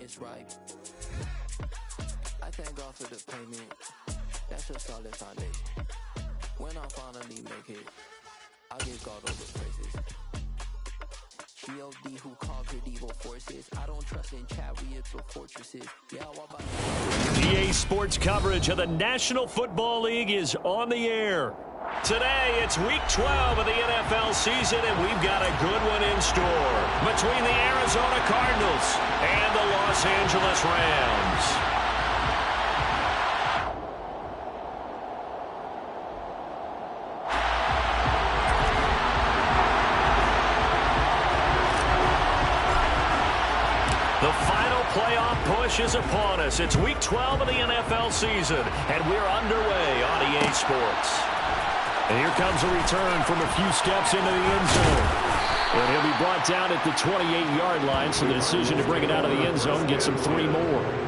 it's right. I thank God for the payment. That's a solid foundation. When I finally make it, I'll give God all the praises. G.O.D. who conquered evil forces. I don't trust in chariots or fortresses. Yeah, what about EA Sports coverage of the National Football League is on the air. Today, it's Week 12 of the NFL season, and we've got a good one in store between the Arizona Cardinals and the Los Angeles Rams. The final playoff push is upon us. It's Week 12 of the NFL season, and we're underway on EA Sports. And here comes a return from a few steps into the end zone. And he'll be brought down at the 28-yard line, so the decision to bring it out of the end zone gets him 3 more.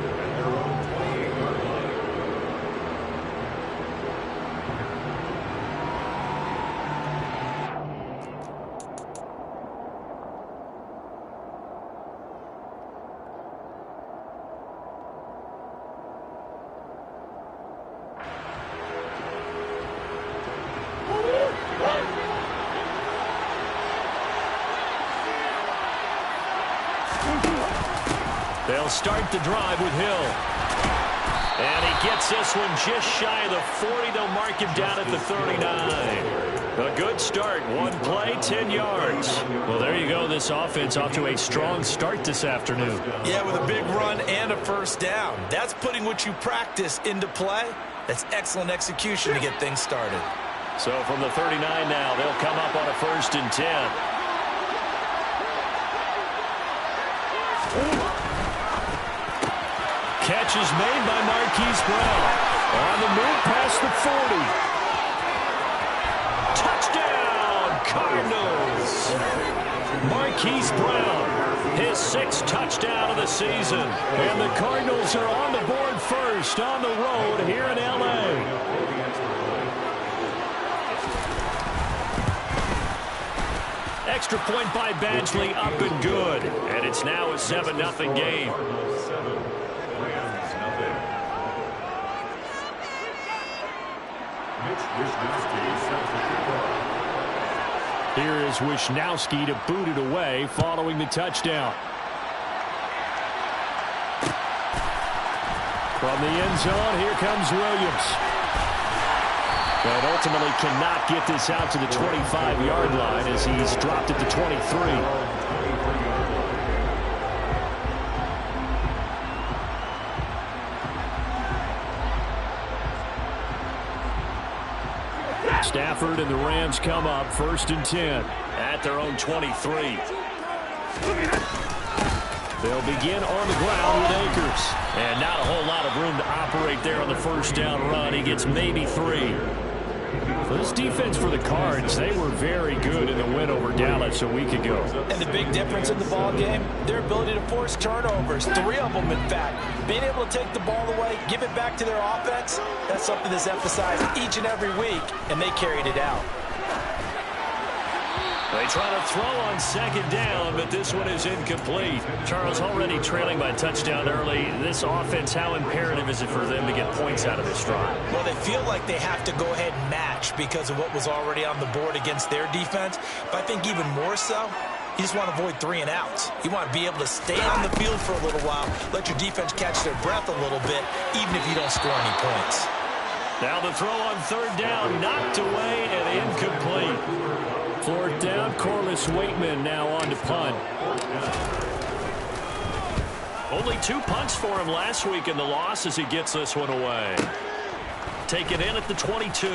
They'll start the drive with Hill. And he gets this one just shy of the 40. They'll mark him down at the 39. A good start. 1 play, 10 yards. Well, there you go. This offense off to a strong start this afternoon. Yeah, with a big run and a first down. That's putting what you practice into play. That's excellent execution to get things started. So from the 39 now, they'll come up on a 1st and 10. Catch is made by Marquise Brown. On the move past the 40. Touchdown, Cardinals. Marquise Brown, his 6th touchdown of the season. And the Cardinals are on the board first on the road here in L.A. Extra point by Badgley, up and good. And it's now a 7-0 game. Here is Wisnowski to boot it away following the touchdown. From the end zone, here comes Williams. But ultimately cannot get this out to the 25-yard line as he's dropped at the 23. Stafford and the Rams come up 1st and 10 at their own 23. They'll begin on the ground with Akers. And not a whole lot of room to operate there on the 1st down run. He gets maybe 3. For this defense for the Cards, they were very good in the win over Dallas a week ago. And the big difference in the ball game, their ability to force turnovers. 3 of them, in fact. Being able to take the ball away, give it back to their offense, that's something that's emphasized each and every week, and they carried it out. They try to throw on 2nd down, but this one is incomplete. Charles, already trailing by touchdown early. This offense, how imperative is it for them to get points out of this drive? Well, they feel like they have to go ahead and match because of what was already on the board against their defense. But I think even more so, you just want to avoid 3 and outs. You want to be able to stay on the field for a little while, let your defense catch their breath a little bit, even if you don't score any points. Now the throw on 3rd down, knocked away and incomplete. 4th down, Corliss Waitman now on to punt. Only 2 punts for him last week in the loss as he gets this one away. Take it in at the 22.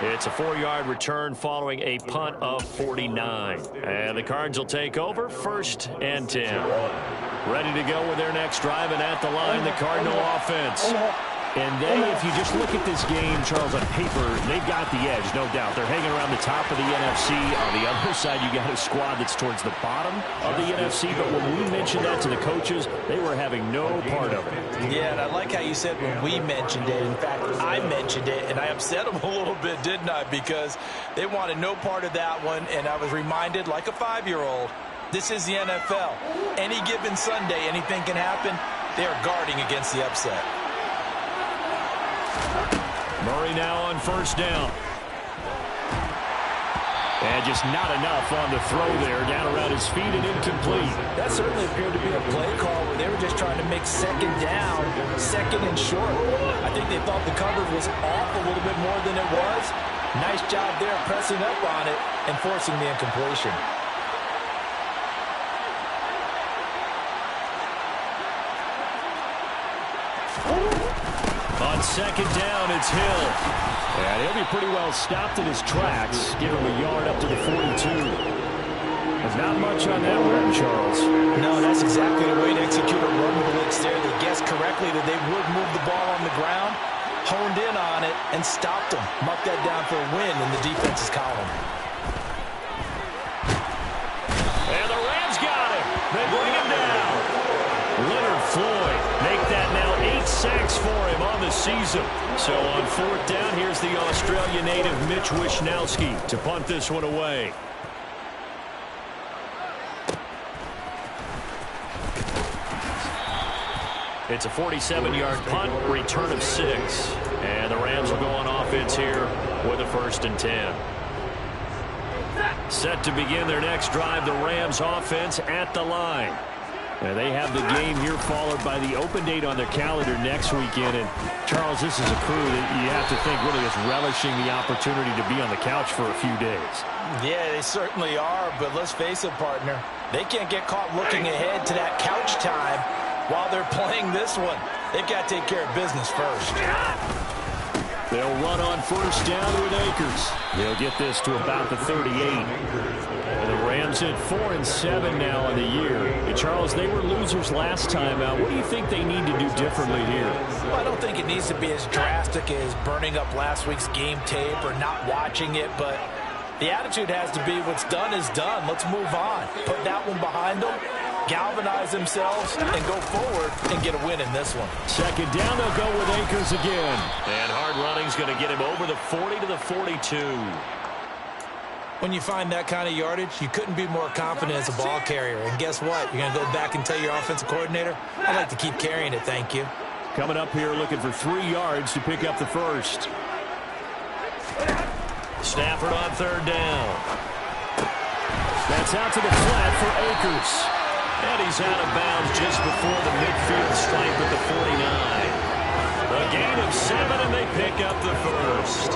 It's a 4-yard return following a punt of 49. And the Cards will take over 1st and 10. Ready to go with their next drive, and at the line, the Cardinal offense. And they, if you just look at this game, Charles, on paper, they've got the edge, no doubt. They're hanging around the top of the NFC. On the other side, you got a squad that's towards the bottom of the NFC. But when we mentioned that to the coaches, they were having no part of it. Yeah, and I like how you said when we mentioned it. In fact, I mentioned it, and I upset them a little bit, didn't I? Because they wanted no part of that one, and I was reminded, like a 5-year-old, This is the NFL. Any given Sunday, anything can happen. They are guarding against the upset. Murray now on first down. And just not enough on the throw there. Down around his feet and incomplete. That certainly appeared to be a play call where they were just trying to make second down, second and short. I think they thought the coverage was off a little bit more than it was. Nice job there pressing up on it and forcing the incompletion. On second down, it's Hill. And he'll be pretty well stopped in his tracks. Give him a yard up to the 42. There's not much on that run, Charles. No, that's exactly the way to execute a run blitz there. They guessed correctly that they would move the ball on the ground, honed in on it, and stopped them. Mucked that down for a win in the defense's column. And the Rams got him. They bring him down. Leonard Floyd make that now 8 sacks for him on the season. So on fourth down, here's the Australia native Mitch Wishnowsky to punt this one away. It's a 47-yard punt, return of 6. And the Rams will go on offense here with a 1st and 10. Set to begin their next drive, the Rams offense at the line. And they have the game here followed by the open date on their calendar next weekend. And, Charles, this is a crew that you have to think really is relishing the opportunity to be on the couch for a few days. Yeah, they certainly are. But let's face it, partner, they can't get caught looking ahead to that couch time while they're playing this one. They've got to take care of business first. They'll run on first down with Akers. They'll get this to about the 38. And the Rams at 4-7 now in the year. And Charles, they were losers last time out. What do you think they need to do differently here? Well, I don't think it needs to be as drastic as burning up last week's game tape or not watching it, but the attitude has to be what's done is done. Let's move on. Put that one behind them, galvanize themselves, and go forward and get a win in this one. Second down, they'll go with Akers again. And hard running's going to get him over the 40 to the 42. When you find that kind of yardage, you couldn't be more confident as a ball carrier. And guess what? You're going to go back and tell your offensive coordinator, I'd like to keep carrying it, thank you. Coming up here looking for 3 yards to pick up the first. Stafford on third down. That's out to the flat for Akers. And he's out of bounds just before the midfield stripe at the 49. A gain of 7, and they pick up the first.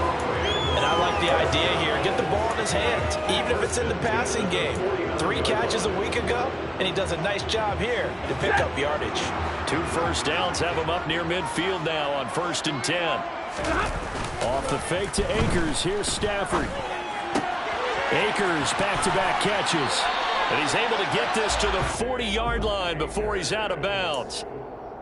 And I like the idea here. Get the ball in his hands, even if it's in the passing game. 3 catches a week ago, and he does a nice job here to pick up yardage. 2 first downs have him up near midfield now on 1st and 10. Off the fake to Akers. Here's Stafford. Akers back-to-back catches. And he's able to get this to the 40-yard line before he's out of bounds.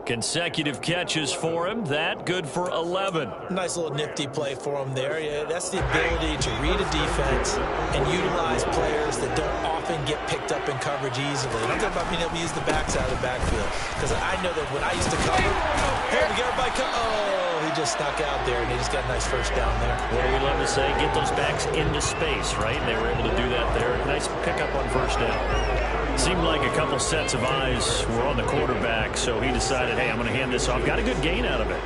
Consecutive catches for him. That good for 11. Nice little nifty play for him there. Yeah, that's the ability to read a defense and utilize players that don't often get picked up in coverage easily. I'm talking about being able to use the backside of the backfield. Because I know that when I used to cover, hey, we got everybody he just snuck out there, and he just got a nice first down there. What do we love to say? Get those backs into space, right? And they were able to do that there. Nice pickup on first down. Seemed like a couple sets of eyes were on the quarterback, so he decided, hey, I'm going to hand this off. Got a good gain out of it.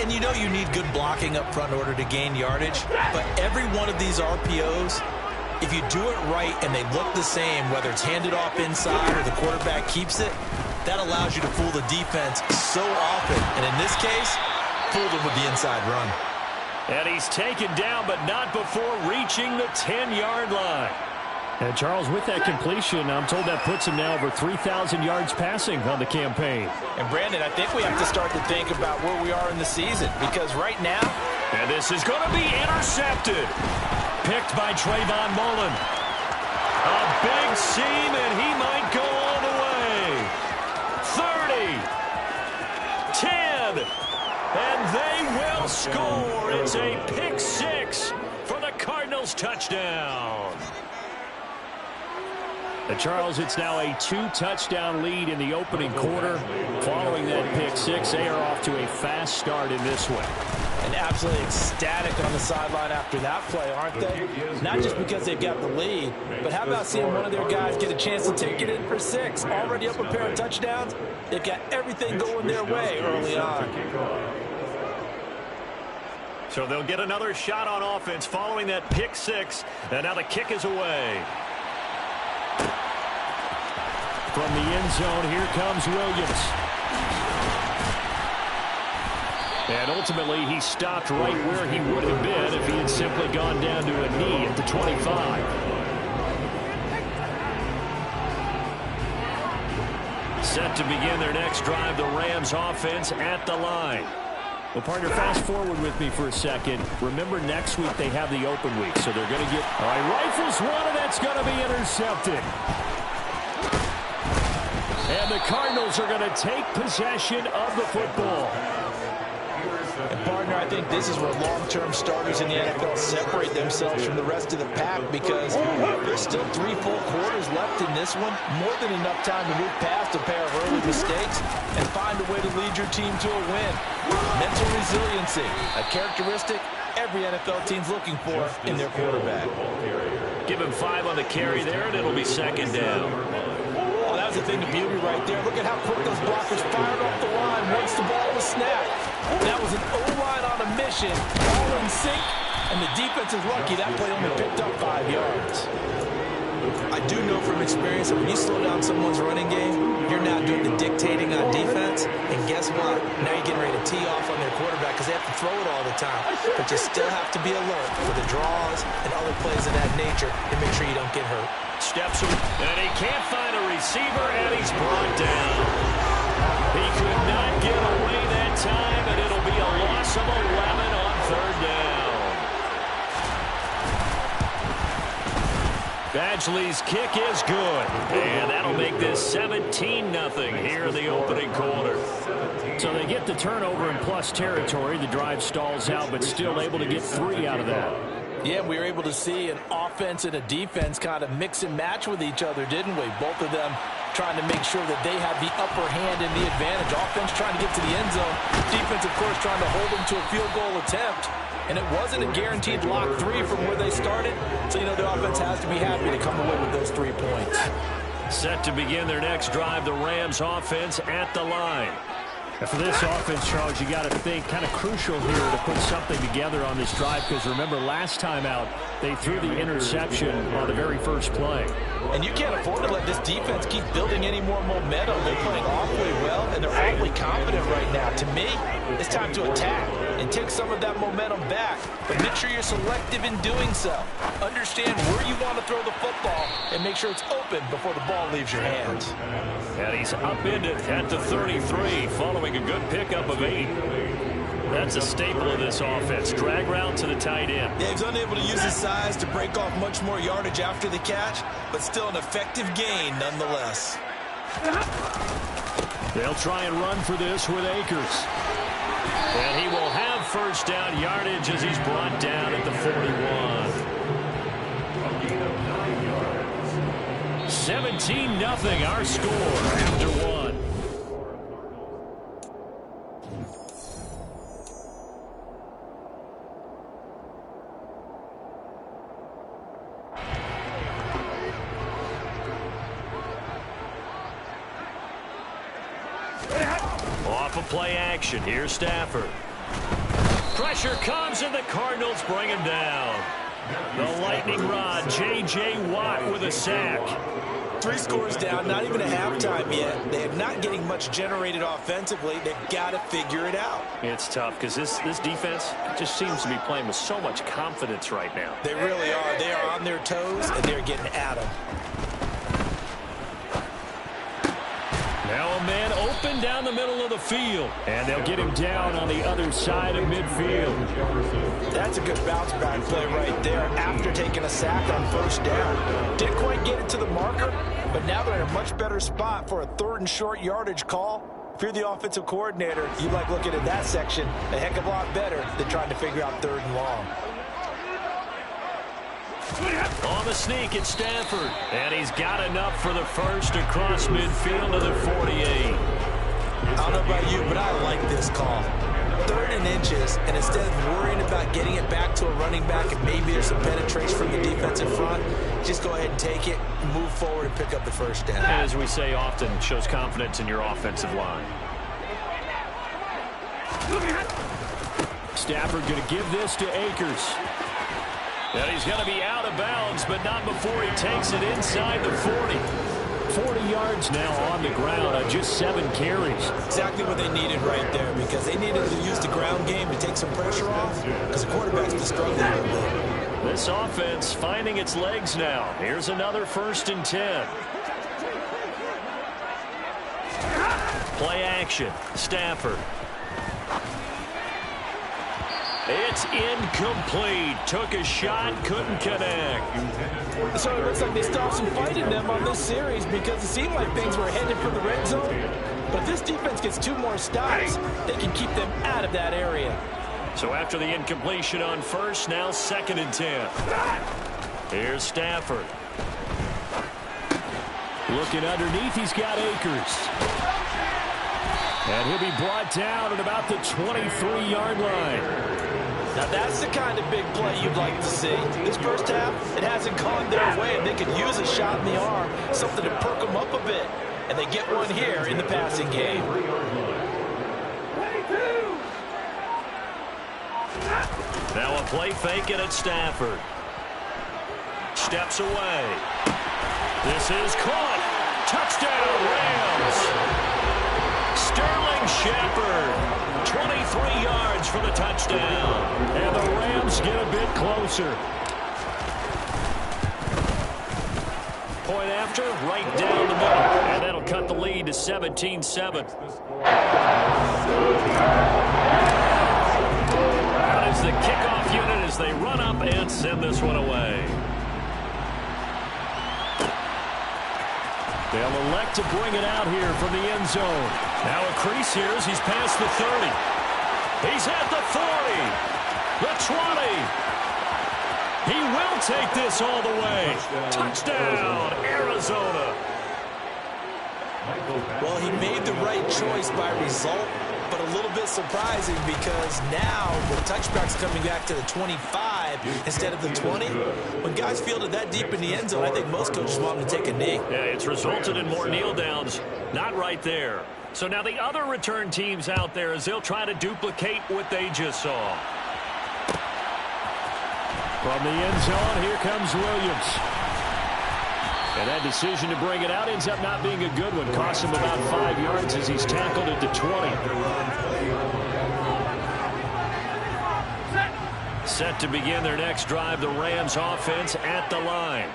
And you know you need good blocking up front in order to gain yardage, but every one of these RPOs, if you do it right and they look the same, whether it's handed off inside or the quarterback keeps it, that allows you to fool the defense so often. And in this case, fooled him with the inside run. And he's taken down, but not before reaching the 10-yard line. And Charles, with that completion, I'm told that puts him now over 3,000 yards passing on the campaign. And Brandon, I think we have to start to think about where we are in the season, because right now, and this is going to be intercepted. Picked by Trayvon Mullen. A big seam, and he might go all the way. 30, 10, and they will score. It's a pick 6 for the Cardinals touchdown. And Charles, it's now a 2-touchdown lead in the opening quarter. Following that pick 6, they are off to a fast start in this one. And And absolutely ecstatic on the sideline after that play, aren't they? Not just because they've got the lead, but how about seeing one of their guys get a chance to take it in for 6? Already up a pair of touchdowns. They've got everything going their way early on. So they'll get another shot on offense following that pick 6. And now the kick is away. From the end zone, here comes Williams. And ultimately, he stopped right where he would have been if he had simply gone down to a knee at the 25. Set to begin their next drive, the Rams offense at the line. Well, partner, fast forward with me for a second. Remember, next week they have the open week, so they're going to get... All right, rifles one, and that's going to be intercepted. And the Cardinals are going to take possession of the football. And partner, I think this is where long-term starters in the NFL separate themselves from the rest of the pack, because there's still 3 full quarters left in this one. More than enough time to move past a pair of early mistakes and find a way to lead your team to a win. Mental resiliency, a characteristic every NFL team's looking for in their quarterback. Give him 5 on the carry there, and it'll be second down. Oh, that was the thing to beauty right there. Look at how quick those blockers fired off the line once the ball was snapped. That was an O-line on a mission, all in sync, and the defense is lucky that play only picked up 5 yards. I do know from experience that when you slow down someone's running game, you're now doing the dictating on defense, and guess what? Now you're getting ready to tee off on their quarterback because they have to throw it all the time. But you still have to be alert for the draws and other plays of that nature to make sure you don't get hurt. Steps and he can't find a receiver, and he's brought down. He could not get away that time, and it'll be a loss of 11 on 3rd down. Badgley's kick is good, and that'll make this 17-0 here in the opening quarter. So they get the turnover in plus territory. The drive stalls out, but still able to get 3 out of that. Yeah, we were able to see an offense and a defense kind of mix and match with each other, didn't we? Both of them trying to make sure that they have the upper hand and the advantage. Offense trying to get to the end zone. Defense, of course, trying to hold them to a field goal attempt. And it wasn't a guaranteed lock 3 from where they started. So, you know, the offense has to be happy to come away with those 3 points. Set to begin their next drive, the Rams offense at the line. And for this offense, Charles, you got to think kind of crucial here to put something together on this drive, because remember last time out they threw the interception on the very first play. And you can't afford to let this defense keep building any more momentum. They're playing awfully well, and they're awfully confident right now. To me, it's time to attack and take some of that momentum back. But make sure you're selective in doing so. Understand where you want to throw the football and make sure it's open before the ball leaves your hands. And he's upended at the 33 following a good pickup of 8. That's a staple of this offense. Drag route to the tight end. Yeah, he's unable to use his size to break off much more yardage after the catch, but still an effective gain nonetheless. They'll try and run for this with Akers. And he will have first down yardage as he's brought down at the 41. 17-0 our score after 1. Off of play action. Here's Stafford. Pressure comes, and the Cardinals bring him down. The lightning rod, J.J. Watt with a sack. 3 scores down, not even a halftime yet. They're not getting much generated offensively. They've got to figure it out. It's tough because this defense just seems to be playing with so much confidence right now. They really are. They are on their toes, and they're getting at them. Now a man open down the middle of the field. And they'll get him down on the other side of midfield. That's a good bounce back play right there after taking a sack on first down. Didn't quite get it to the marker, but now they're in a much better spot for a 3rd and short yardage call. If you're the offensive coordinator, you like looking at that section a heck of a lot better than trying to figure out 3rd and long. On the sneak, it's Stafford. And he's got enough for the first across midfield to the 48. I don't know about you, but I like this call. 3rd and inches, and instead of worrying about getting it back to a running back and maybe there's some penetration from the defensive front, just go ahead and take it, move forward, and pick up the first down. And as we say often, shows confidence in your offensive line. Stafford going to give this to Akers. And he's going to be out of bounds, but not before he takes it inside the 40. 40 yards now on the ground on just 7 carries. Exactly what they needed right there, because they needed to use the ground game to take some pressure off, because the quarterback's been struggling a little bit. This offense finding its legs now. Here's another 1st and 10. Play action. Stafford. It's incomplete. Took a shot, couldn't connect. So it looks like they stopped some fight in them on this series, because it seemed like things were headed for the red zone. But if this defense gets 2 more stops, they can keep them out of that area. So after the incompletion on 1st, now 2nd and 10. Here's Stafford. Looking underneath, he's got Akers. And he'll be brought down at about the 23-yard line. Now that's the kind of big play you'd like to see. This first half, it hasn't gone their way, and they could use a shot in the arm, something to perk them up a bit. And they get one here in the passing game. Now a play fake it at Stafford. Steps away. This is caught. Touchdown, Rams. Sterling Shepard. 23 yards for the touchdown. And the Rams get a bit closer. Point after, right down the middle. And that'll cut the lead to 17-7. That is the kickoff unit as they run up and send this one away. They'll elect to bring it out here from the end zone. Now a crease here as he's past the 30. He's at the 40. The 20. He will take this all the way. Touchdown, Arizona. Well, he made the right choice by result, but a little bit surprising because now the touchback's coming back to the 25 instead of the 20. When guys fielded that deep in the end zone, I think most coaches want them to take a knee. Yeah, it's resulted in more kneel downs. Not right there. So now the other return teams out there as they'll try to duplicate what they just saw. From the end zone, here comes Williams. And that decision to bring it out ends up not being a good one. Cost him about 5 yards as he's tackled at the 20. Set to begin their next drive, the Rams offense at the line.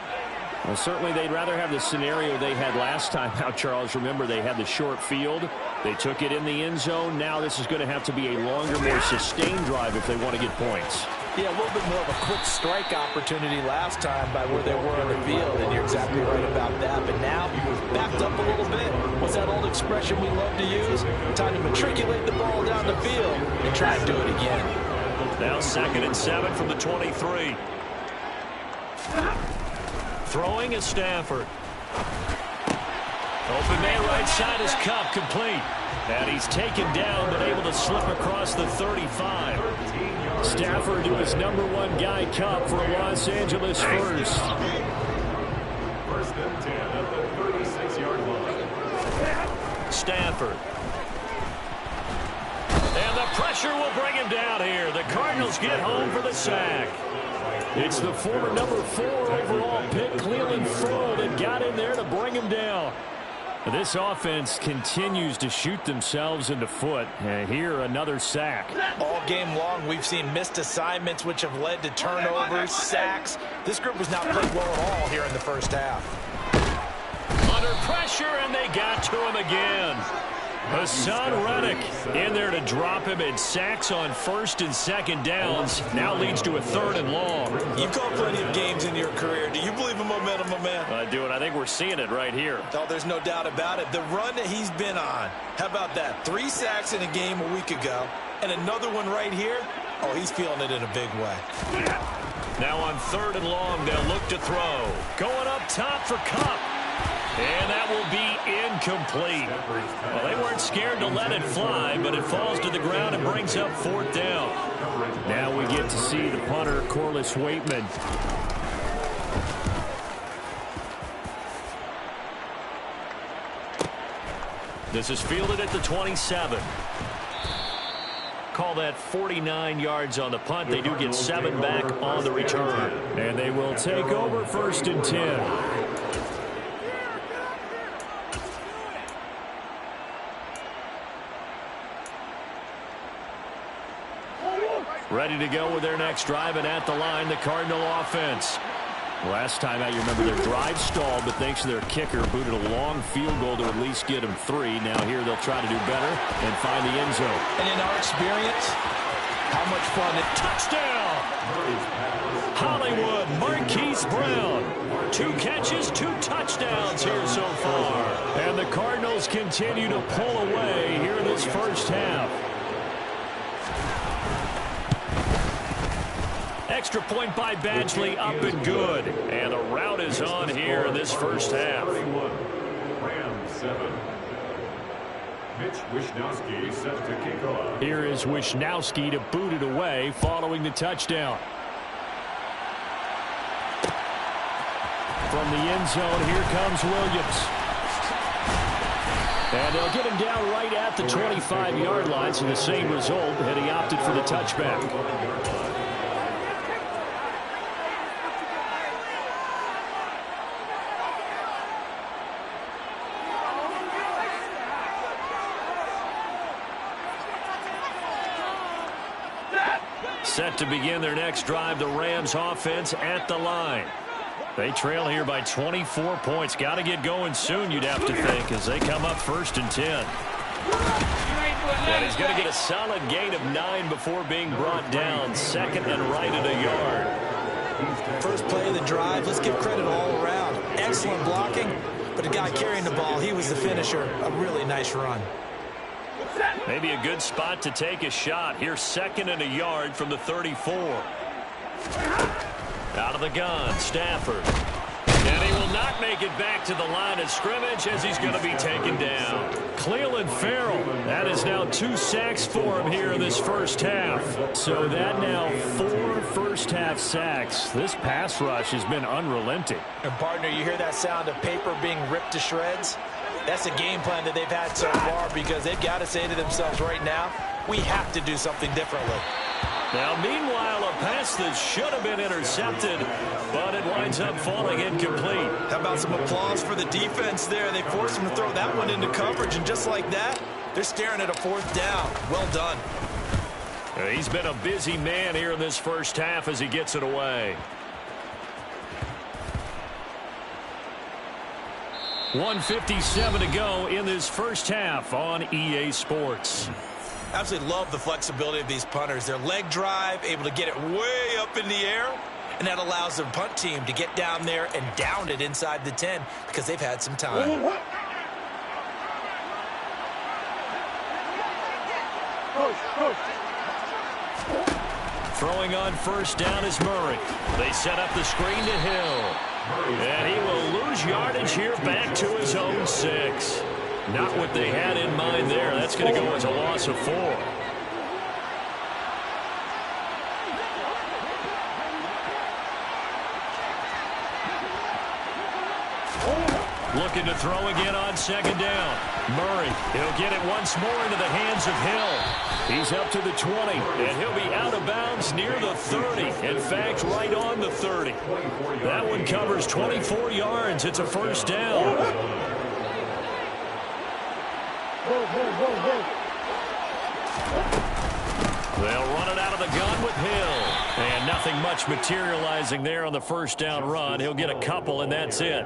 Well, certainly they'd rather have the scenario they had last time out, Charles. Remember, they had the short field. They took it in the end zone. Now this is going to have to be a longer, more sustained drive if they want to get points. Yeah, a little bit more of a quick strike opportunity last time by where they were on the field, and you're exactly right about that. But now, backed up a little bit. What's that old expression we love to use? Time to matriculate the ball down the field and try and do it again. Now 2nd and 7 from the 23. Throwing is Stafford. Open man right side is Cup, complete. And he's taken down but able to slip across the 35. Stafford to his #1 guy, Cup, for Los Angeles first. 1st and 10 at the 36-yard line. Stafford. And the pressure will bring him down here. The Cardinals get home for the sack. It's the former #4 overall pick, Cleveland Ferrell, that got in there to bring him down. This offense continues to shoot themselves in the foot. And here, another sack. All game long, we've seen missed assignments, which have led to turnovers, sacks. This group has not played well at all here in the first half. Under pressure, and they got to him again. Hassan Reddick in there to drop him, and sacks on 1st and 2nd downs now leads to a 3rd and long. You've called plenty of games in your career. Do you believe in momentum, my man? I do, and I think we're seeing it right here. Oh, there's no doubt about it. The run that he's been on, how about that? 3 sacks in a game a week ago, and another one right here. Oh, he's feeling it in a big way. Now on 3rd and long, they'll look to throw. Going up top for Cup. And that will be incomplete. Well, they weren't scared to let it fly, but it falls to the ground and brings up 4th down. Now we get to see the punter, Corliss Waitman. This is fielded at the 27. Call that 49 yards on the punt. They do get 7 back on the return. And they will take over 1st and 10. Ready to go with their next drive, and at the line, the Cardinal offense. Last time out, you remember their drive stalled, but thanks to their kicker, booted a long field goal to at least get them 3. Now here they'll try to do better and find the end zone. And in our experience, how much fun. Touchdown! Hollywood Marquise Brown. 2 catches, 2 touchdowns here so far. And the Cardinals continue to pull away here in this first half. Extra point by Badgley, up and good. And the route is on here in this first half. Rams 7. Mitch Wishnowsky set to kick off. Here is Wishnowsky to boot it away following the touchdown. From the end zone, here comes Williams. And they'll get him down right at the 25-yard line, so the same result had he opted for the touchback. Set to begin their next drive, the Rams offense at the line. They trail here by 24 points. Got to get going soon, you'd have to think, as they come up 1st and 10. And he's going to get a solid gain of 9 before being brought down. 2nd and right at a yard. First play of the drive, let's give credit all around. Excellent blocking, but the guy carrying the ball, he was the finisher. A really nice run. Maybe a good spot to take a shot. Here's 2nd and a yard from the 34. Out of the gun, Stafford. And he will not make it back to the line of scrimmage as he's going to be taken down. Clelin Ferrell, that is now 2 sacks for him here in this first half. So that now 4 first-half sacks. This pass rush has been unrelenting. And partner, you hear that sound of paper being ripped to shreds? That's a game plan that they've had so far, because they've got to say to themselves right now, we have to do something differently. Now, meanwhile, a pass that should have been intercepted, but it winds up falling incomplete. How about some applause for the defense there? They forced him to throw that one into coverage, and just like that, they're staring at a 4th down. Well done. He's been a busy man here in this first half as he gets it away. 1:57 to go in this first half on EA Sports. Absolutely love the flexibility of these punters. Their leg drive, able to get it way up in the air, and that allows their punt team to get down there and down it inside the 10 because they've had some time. Throwing on 1st down is Murray. They set up the screen to Hill. And he will lose yardage here back to his own 6. Not what they had in mind there. That's going to go as a loss of 4. Looking to throw again on 2nd down. Murray, he'll get it once more into the hands of Hill. He's up to the 20. And he'll be out of bounds near the 30. In fact, right on the 30. That one covers 24 yards. It's a 1st down. They'll run it out of the gun with Hill. And nothing much materializing there on the 1st down run. He'll get a couple, and that's it.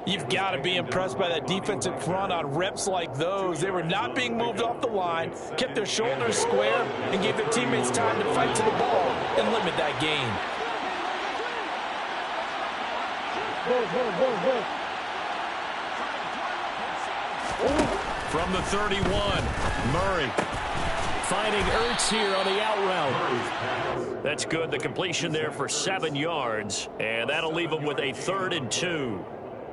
You've got to be impressed by that defensive front on reps like those. They were not being moved off the line, kept their shoulders square, and gave their teammates time to fight to the ball and limit that gain. From the 31, Murray finding Ertz here on the out route. That's good. The completion there for 7 yards, and that'll leave them with a 3rd and 2.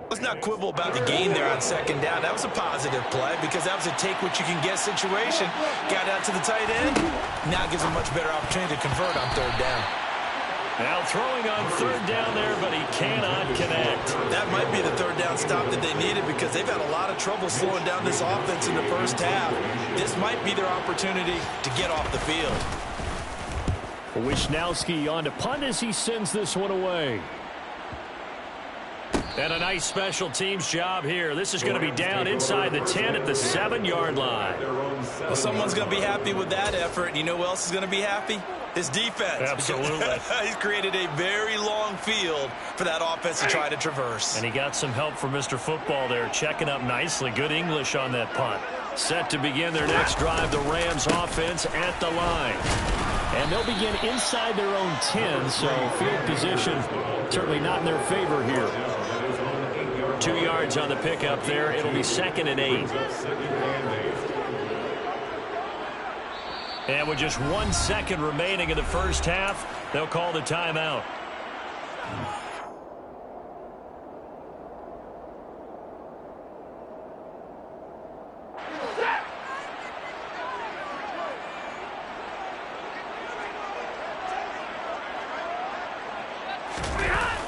Let's not quibble about the gain there on second down. That was a positive play because that was a take-what-you-can-get situation. Got out to the tight end. Now gives him a much better opportunity to convert on third down. Now throwing on third down there, but he cannot connect. That might be the third down stop that they needed because they've had a lot of trouble slowing down this offense in the first half. This might be their opportunity to get off the field. Wisnowski on to punt as he sends this one away. And a nice special teams job here. This is going to be down inside the 10 at the 7-yard line. Well, someone's going to be happy with that effort. And you know who else is going to be happy? His defense. Absolutely. He's created a very long field for that offense to try to traverse. And he got some help from Mr. Football there, checking up nicely. Good English on that punt. Set to begin their next drive, the Rams offense at the line. And they'll begin inside their own 10, so field position certainly not in their favor here. 2 yards on the pickup there. It'll be 2nd and 8. And with just 1 second remaining in the first half, they'll call the timeout.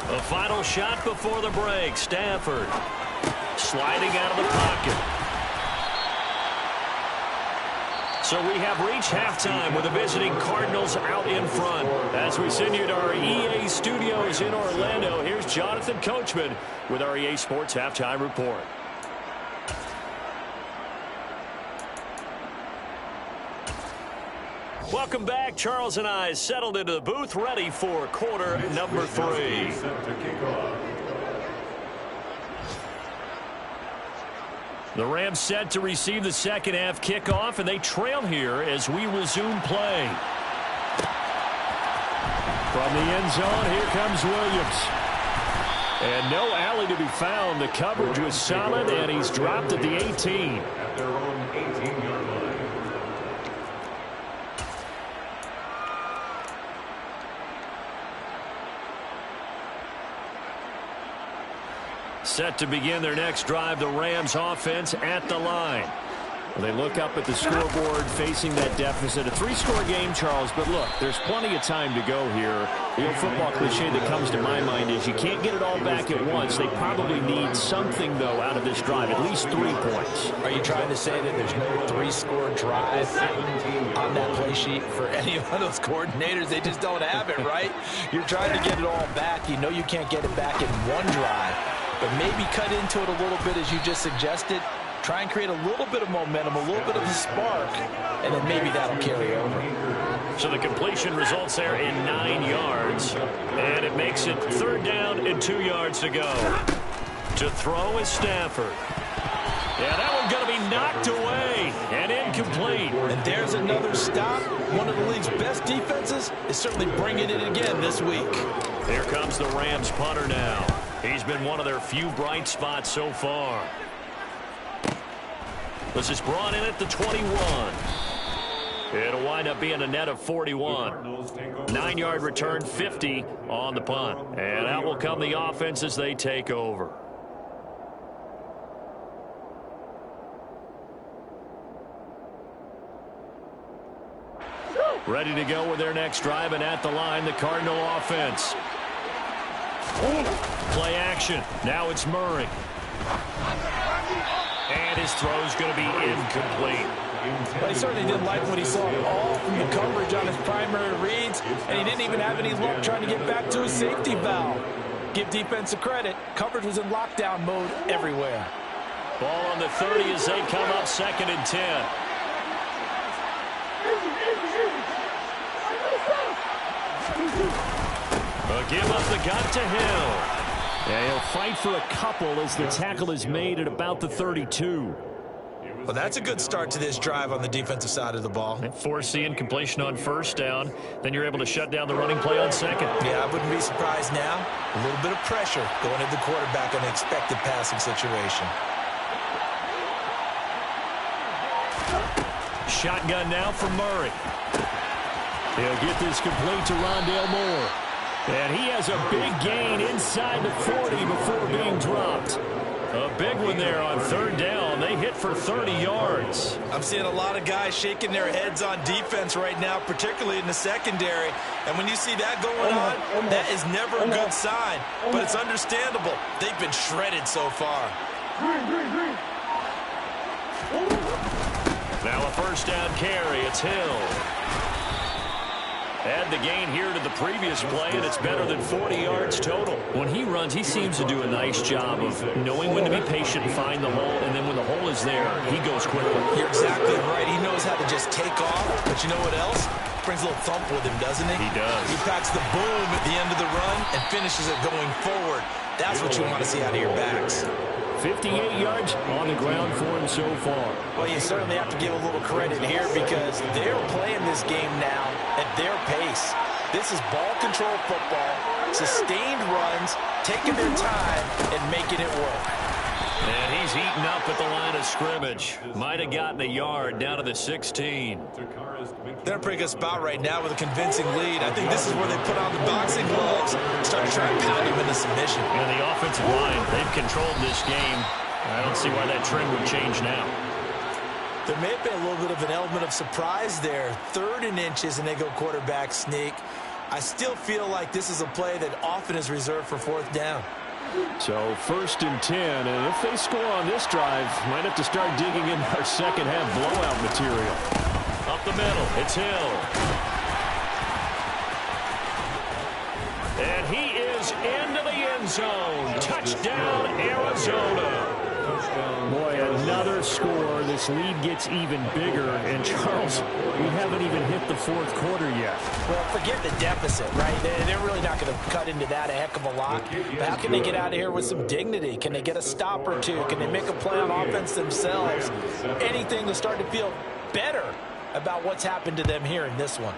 The final shot before the break. Stafford sliding out of the pocket. So we have reached halftime with the visiting Cardinals out in front. As we send you to our EA studios in Orlando, here's Jonathan Coachman with our EA Sports Halftime Report. Welcome back. Charles and I settled into the booth, ready for quarter number 3. The Rams set to receive the second half kickoff, and they trail here as we resume play. From the end zone, here comes Williams. And no alley to be found. The coverage was solid, and he's dropped at the 18. At their own 18-yard line. Set to begin their next drive, the Rams offense at the line. Well, they look up at the scoreboard facing that deficit. A 3-score game, Charles, but look, there's plenty of time to go here. The old football cliche that comes to my mind is you can't get it all back at once. They probably need something, though, out of this drive, at least 3 points. Are you trying to say that there's no 3-score drive on that play sheet for any one of those coordinators? They just don't have it, right? You're trying to get it all back. You know you can't get it back in one drive. But maybe cut into it a little bit as you just suggested. Try and create a little bit of momentum, a little bit of a spark, and then maybe that'll carry over. So the completion results there in 9 yards. And it makes it 3rd down and 2 yards to go. To throw is Stafford. Yeah, that one's going to be knocked away and incomplete. And there's another stop. One of the league's best defenses is certainly bringing it again this week. Here comes the Rams punter now. He's been one of their few bright spots so far. This is brought in at the 21. It'll wind up being a net of 41. 9-yard return, 50 on the punt. And out will come the offense as they take over. Ready to go with their next drive, and at the line, the Cardinal offense. Play action. Now it's Murray. And his throw's going to be incomplete. But he certainly didn't like what he saw at all from the coverage on his primary reads, and he didn't even have any luck trying to get back to his safety valve. Give defense a credit. Coverage was in lockdown mode everywhere. Ball on the 30 as they come up 2nd and 10. A give up the gut to Hill. Yeah, he'll fight for a couple as the tackle is made at about the 32. Well, that's a good start to this drive on the defensive side of the ball. Force the incompletion on 1st down. Then you're able to shut down the running play on 2nd. Yeah, I wouldn't be surprised now. A little bit of pressure going into the quarterback in an expected passing situation. Shotgun now for Murray. He'll get this complete to Rondale Moore. And he has a big gain inside the 40 before being dropped. A big one there on third down. They hit for 30 yards. I'm seeing a lot of guys shaking their heads on defense right now, particularly in the secondary. And when you see that going on, that is never a good sign. But it's understandable. They've been shredded so far. Now a first down carry. It's Hill. Add the gain here to the previous play, and it's better than 40 yards total. When he runs, he seems to do a nice job of knowing when to be patient and find the hole, and then when the hole is there, he goes quickly. You're exactly right. He knows how to just take off, but you know what else? Brings a little thump with him, doesn't he? He does. He packs the boom at the end of the run and finishes it going forward. That's what you want to see out of your backs. 58 yards on the ground for him so far. Well, you certainly have to give a little credit here because they're playing this game now at their pace. This is ball control football, sustained runs, taking their time and making it work. And he's eaten up at the line of scrimmage. Might have gotten a yard down to the 16. They're in a pretty good spot right now with a convincing lead. I think this is where they put on the boxing gloves and start to try and pound him into submission. And the offensive line, they've controlled this game. I don't see why that trend would change now. There may have been a little bit of an element of surprise there. 3rd and inches, and they go quarterback sneak. I still feel like this is a play that often is reserved for 4th down. So 1st and 10, and if they score on this drive, might have to start digging in our second half blowout material. Up the middle, it's Hill. And he is into the end zone. Touchdown, Arizona. Boy, another score. This lead gets even bigger. And, Charles, we haven't even hit the 4th quarter yet. Well, forget the deficit, right? They're really not going to cut into that a heck of a lot. But how can they get out of here with some dignity? Can they get a stop or two? Can they make a play on offense themselves? Anything to start to feel better about what's happened to them here in this one.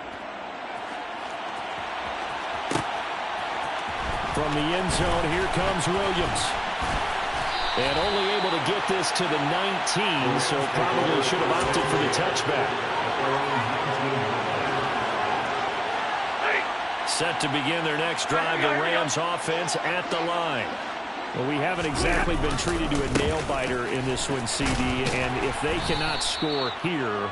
From the end zone, here comes Williams. And only able to get this to the 19, so probably should have opted for the touchback. Set to begin their next drive, the Rams offense at the line. Well, we haven't exactly been treated to a nail-biter in this one, CD, and if they cannot score here,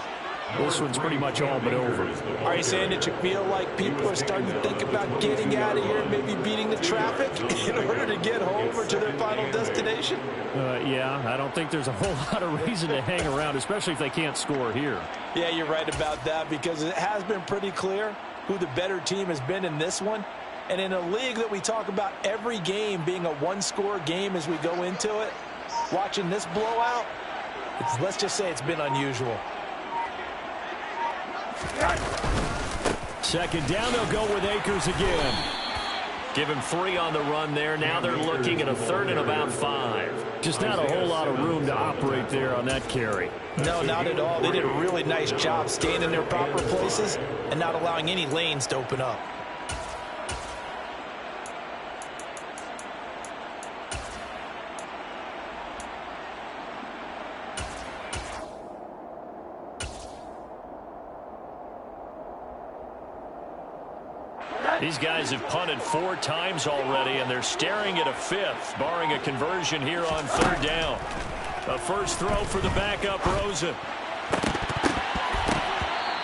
this one's pretty much all but over. Are you saying that you feel like people are starting to think about getting out of here and maybe beating the traffic in order to get home or to their final destination? Yeah, I don't think there's a whole lot of reason to hang around, especially if they can't score here. Yeah, you're right about that because it has been pretty clear who the better team has been in this one. And in a league that we talk about every game being a one-score game as we go into it, watching this blowout, let's just say it's been unusual. Second down, they'll go with Akers again. Give him 3 on the run there. Now they're looking at a 3rd and about 5. Just not a whole lot of room to operate there on that carry. No, not at all. They did a really nice job staying in their proper places and not allowing any lanes to open up. These guys have punted 4 times already, and they're staring at a 5th, barring a conversion here on 3rd down. A first throw for the backup, Rosen.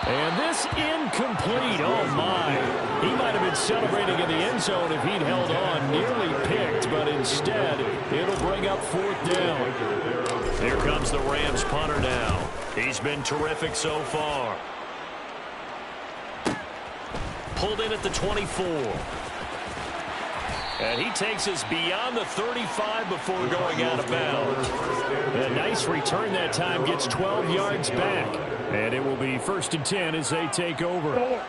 And this incomplete. Oh, my. He might have been celebrating in the end zone if he'd held on. Nearly picked, but instead, it'll bring up 4th down. Here comes the Rams punter now. He's been terrific so far. Pulled in at the 24. And he takes us beyond the 35 before going out of bounds. A nice return that time, gets 12 yards back. And it will be 1st and 10 as they take over.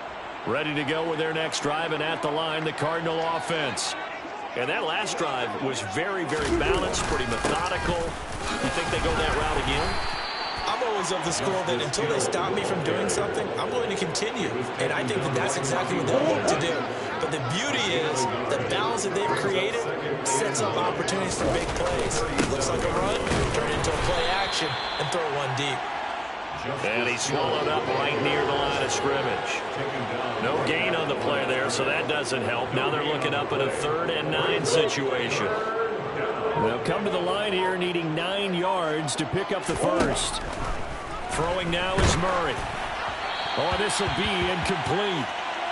Ready to go with their next drive, and at the line, the Cardinal offense. And that last drive was very, very balanced, pretty methodical. You think they go that route again? I'm always of the school that until they stop me from doing something, I'm going to continue. And I think that that's exactly what they'll look to do. But the beauty is the balance that they've created sets up opportunities for big plays. Looks like a run, turn it into a play action, and throw one deep. And he's swallowed up right near the line of scrimmage. No gain on the play there, so that doesn't help. Now they're looking up at a 3rd and 9 situation. They'll come to the line here needing 9 yards to pick up the first. Throwing now is Murray. Oh, this will be incomplete.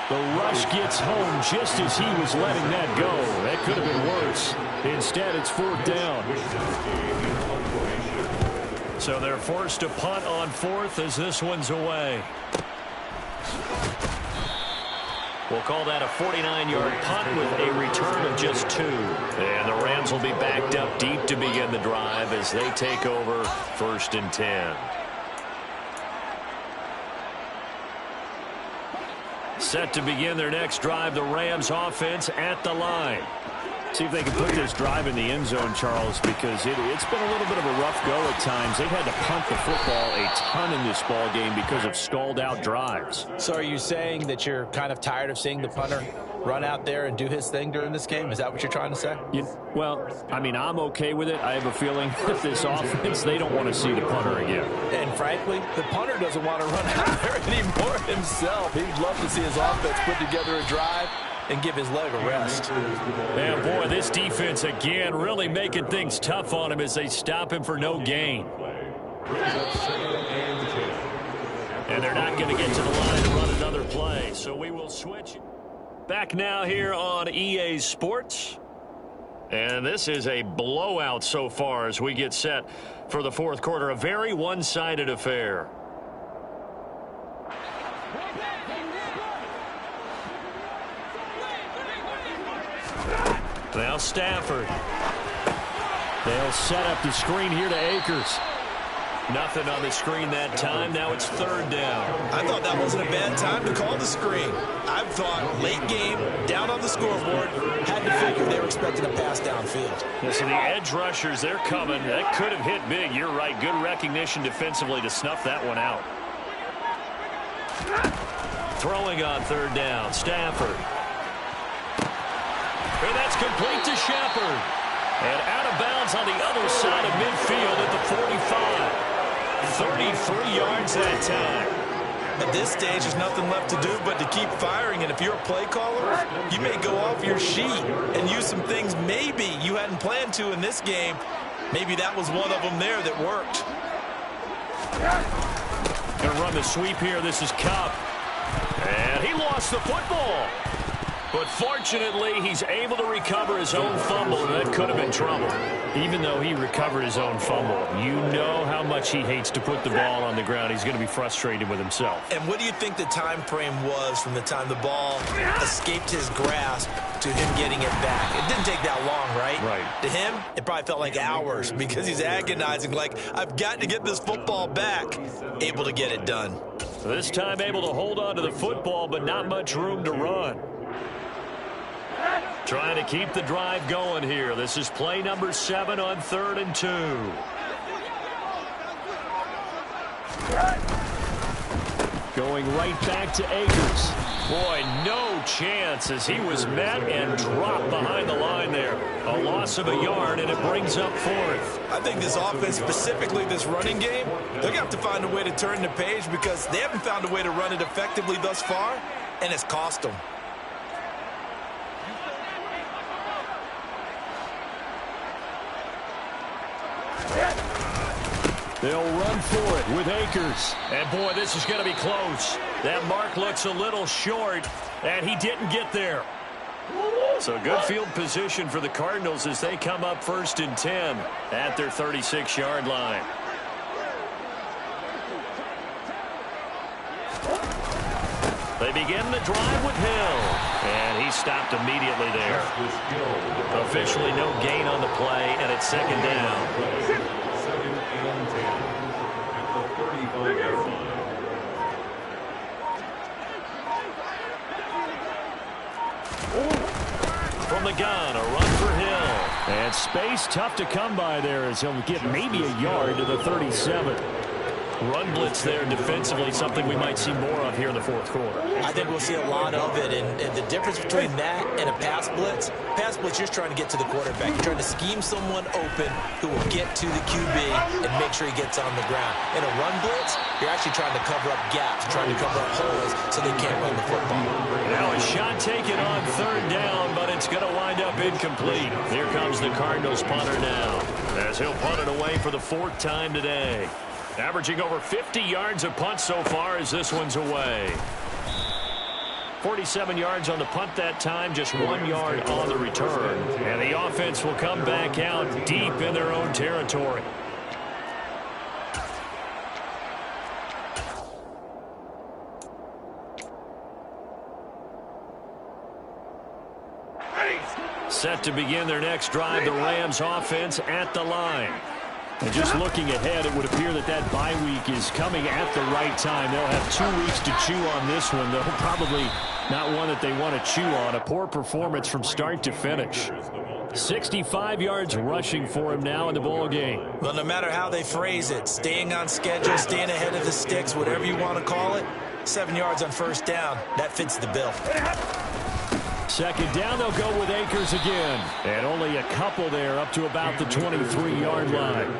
The rush gets home just as he was letting that go. That could have been worse. Instead, it's 4th down. So they're forced to punt on 4th as this one's away. We'll call that a 49-yard punt with a return of just 2. And the Rams will be backed up deep to begin the drive as they take over 1st and 10. Set to begin their next drive, the Rams offense at the line. See if they can put this drive in the end zone, Charles, because it's been a little bit of a rough go at times. They've had to punt the football a ton in this ball game because of stalled-out drives. So are you saying that you're kind of tired of seeing the punter run out there and do his thing during this game? Is that what you're trying to say? Well, I mean, I'm okay with it. I have a feeling that this offense, they don't want to see the punter again. And frankly, the punter doesn't want to run out there anymore himself. He'd love to see his offense put together a drive and give his leg a rest. Man, boy, this defense again really making things tough on him as they stop him for no gain. And they're not going to get to the line to run another play, so we will switch. Back now here on EA Sports. And this is a blowout so far as we get set for the 4th quarter. A very one-sided affair. Now Stafford. They'll set up the screen here to Akers. Nothing on the screen that time. Now it's 3rd down. I thought that wasn't a bad time to call the screen. I thought late game, down on the scoreboard, had to figure they were expecting a pass downfield. So the edge rushers, they're coming. That could have hit big. You're right. Good recognition defensively to snuff that one out. Throwing on 3rd down. Stafford. And that's complete to Shepard. And out of bounds on the other side of midfield at the 45. 33 yards that time. At this stage, there's nothing left to do but to keep firing. And if you're a play caller, you may go off your sheet and use some things maybe you hadn't planned to in this game. Maybe that was one of them there that worked. Going to run the sweep here. This is Cup. And he lost the football. But fortunately, he's able to recover his own fumble, and that could have been trouble. Even though he recovered his own fumble, you know how much he hates to put the ball on the ground. He's going to be frustrated with himself. And what do you think the time frame was from the time the ball escaped his grasp to him getting it back? It didn't take that long, right? Right. To him, it probably felt like hours because he's agonizing, like, I've got to get this football back. Able to get it done. This time able to hold on to the football, but not much room to run. Trying to keep the drive going here. This is play number 7 on 3rd and 2. Going right back to Akers. Boy, no chance as he was met and dropped behind the line there. A loss of a yard, and it brings up 4th. I think this offense, specifically this running game, they're going to have to find a way to turn the page because they haven't found a way to run it effectively thus far, and it's cost them. They'll run for it with Akers. And, boy, this is going to be close. That mark looks a little short, and he didn't get there. So good field position for the Cardinals as they come up 1st and 10 at their 36-yard line. They begin the drive with Hill, and he stopped immediately there. Officially no gain on the play, and it's 2nd down. From the gun, a run for Hill. And space tough to come by there as he'll get maybe a yard to the 37. Run blitz there defensively, something we might see more of here in the fourth quarter. I think we'll see a lot of it, and the difference between that and a pass blitz, you're just trying to get to the quarterback. You're trying to scheme someone open who will get to the QB and make sure he gets on the ground. In a run blitz, you're actually trying to cover up gaps, trying to cover up holes so they can't run the football. Now a shot taken on third down, but it's going to wind up incomplete. Here comes the Cardinals punter now, as he'll punt it away for the fourth time today. Averaging over 50 yards a punt so far as this one's away. 47 yards on the punt that time, just 1 yard on the return. And the offense will come back out deep in their own territory. Set to begin their next drive, the Rams offense at the line. And just looking ahead, it would appear that bye week is coming at the right time. They'll have 2 weeks to chew on this one, though probably not one that they want to chew on. A poor performance from start to finish. 65 yards rushing for him now in the ball game. Well, no matter how they phrase it, staying on schedule, staying ahead of the sticks, whatever you want to call it, 7 yards on first down, that fits the bill. Second down, they'll go with Akers again. And only a couple there up to about the 23-yard line.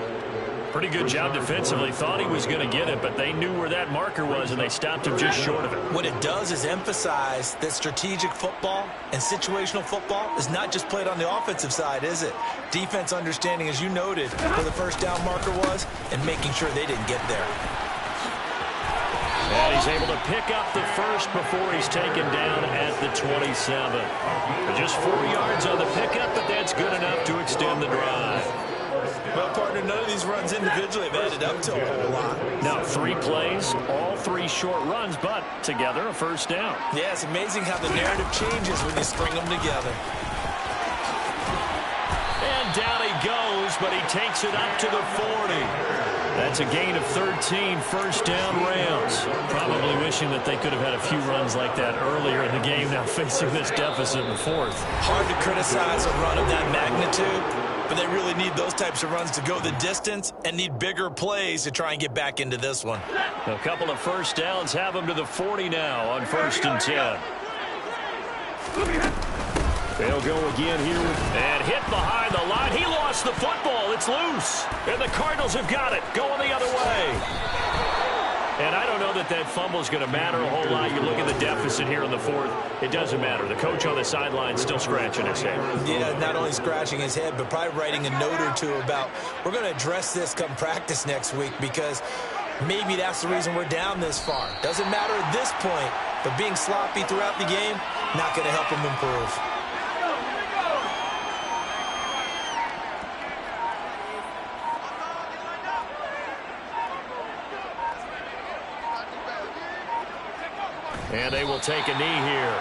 Pretty good job defensively. Thought he was going to get it, but they knew where that marker was, and they stopped him just short of it. What it does is emphasize that strategic football and situational football is not just played on the offensive side, is it? Defense understanding, as you noted, where the first down marker was and making sure they didn't get there. And he's able to pick up the first before he's taken down at the 27. Just 4 yards on the pickup, but that's good enough to extend the drive. Well, partner, none of these runs individually have added up to a whole lot. Now, 3 plays, all 3 short runs, but together a first down. Yeah, it's amazing how the narrative changes when you string them together. And down he goes, but he takes it up to the 40. That's a gain of 13, first down Rams. Probably wishing that they could have had a few runs like that earlier in the game, now facing this deficit in the fourth. Hard to criticize a run of that magnitude, but they really need those types of runs to go the distance and need bigger plays to try and get back into this one. A couple of first downs have them to the 40 now on 1st and 10. They'll go again here and hit behind the line. He lost the football. It's loose. And the Cardinals have got it. Going the other way. And I don't know that fumble is going to matter a whole lot. You look at the deficit here in the fourth. It doesn't matter. The coach on the sideline still scratching his head. Yeah, not only scratching his head, but probably writing a note or two about, we're going to address this come practice next week, because maybe that's the reason we're down this far. Doesn't matter at this point, but being sloppy throughout the game, not going to help him improve. And they will take a knee here.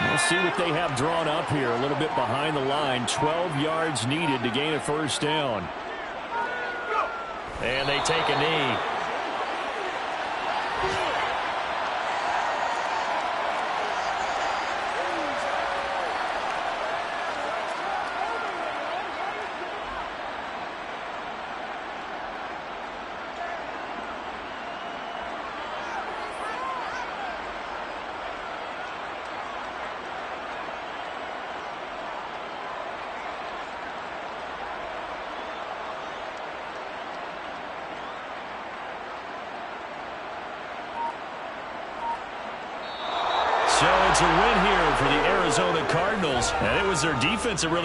We'll see what they have drawn up here. A little bit behind the line. 12 yards needed to gain a first down. And they take a knee. So it's a win here for the Arizona Cardinals, and it was their defense that really